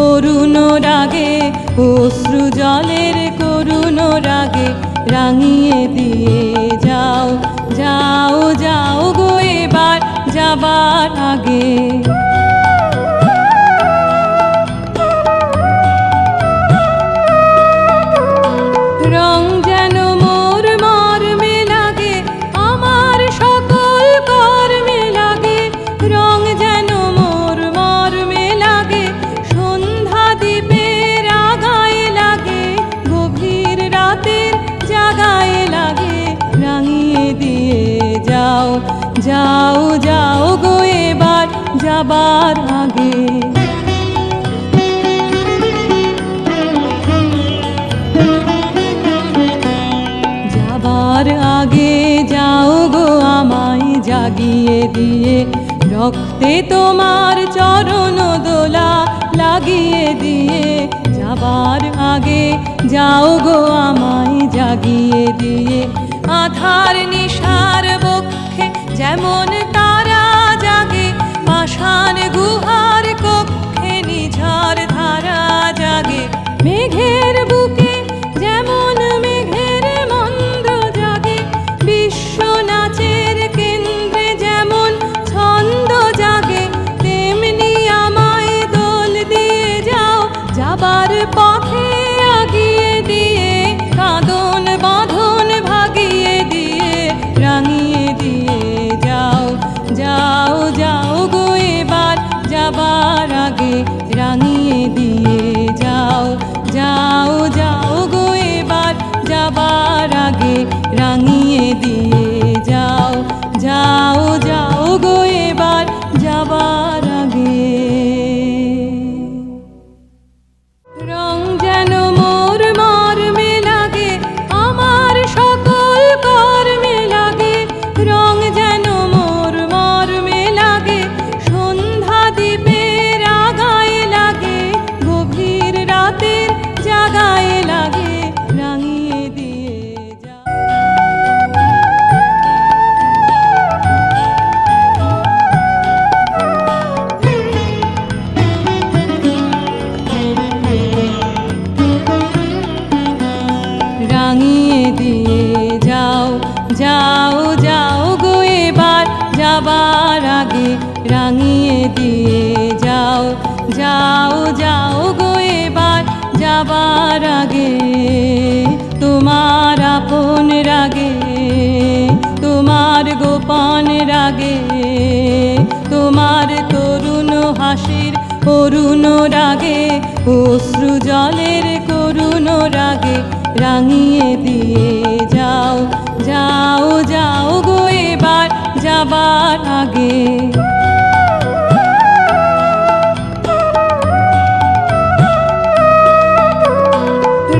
অরুণ রাগে, অশ্রু জলের করুণ রাগে রাঙিয়ে দিয়ে যাও, যাও যাও গো এবার যাবার আগে। রং যেন মোর মর্মে লাগে, আমার সকল কর্মে লাগে। রং যেন মোর মর্মে লাগে, সন্ধ্যা দ্বীপের আগায় লাগে, গভীর রাতের জাগায় লাগে। রাঙিয়ে দিয়ে যাও, যাও যাও গো এবার যাবার আগে। যাবার আগে যাও গো আমায় জাগিয়ে দিয়ে, রক্তে তোমার চরণ দোলা লাগিয়ে দিয়ে। যাবার আগে যাও গো আমায় জাগিয়ে দিয়ে, আধার নিশার বক্ষে যেমন তারা জাগে, পাষাণ গুহার কক্ষে নিঝড় ধারা জাগে। মেঘের বুকে যেমন মেঘের মন্দ জাগে, বিশ্ব নাচের কেন্দ্রে যেমন ছন্দ জাগে, তেমনি আমায় দোল দিয়ে যাও যাবার পথে আগিয়ে দিয়ে। কাঁদন বাঁধন ভাগিয়ে দিয়ে, রাঙিয়ে দিয়ে যাও, যাও যাও গো এবার যাবার আগে। রাঙিয়ে দিয়ে যাও, যাও যাও গো এবার যাবার আগে। রাঙিয়ে দিয়ে যাও, যাও যাও গো এবার যাবার আগে। রং যেন মোর মর্মে লাগে, আমার সকল কর্মে লাগে। রং যেন মোর মর্মে লাগে, সন্ধ্যা দ্বীপের আগায় লাগে, গভীর রাতের জাগায় লাগে। রাঙিয়ে দিয়ে যাও। রাঙিয়ে দিয়ে যাও, যাও যাও গো এবার যাবার আগে। রাঙিয়ে দিয়ে যাও, যাও যাও গো এবার যাবার আগে। তোমার আপন রাগে, তোমার গোপন রাগে, তোমার তরুণ হাসির অরুণ রাগে, অশ্রু জলের করুণ রাগে রাঙিয়ে দিয়ে যাও, যাও যাও গো এবার যাবার আগে।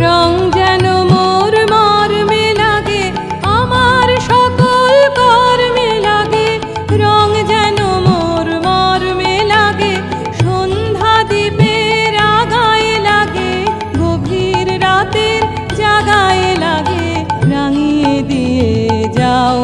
রং যেন মোর মর্মে লাগে, আমার সকল কর্মে লাগে। রং যেন মোর মর্মে লাগে, সন্ধ্যা দ্বীপের আগায় লাগে, গভীর রাতের জাগায় লাগে। রাঙিয়ে দিয়ে যাও,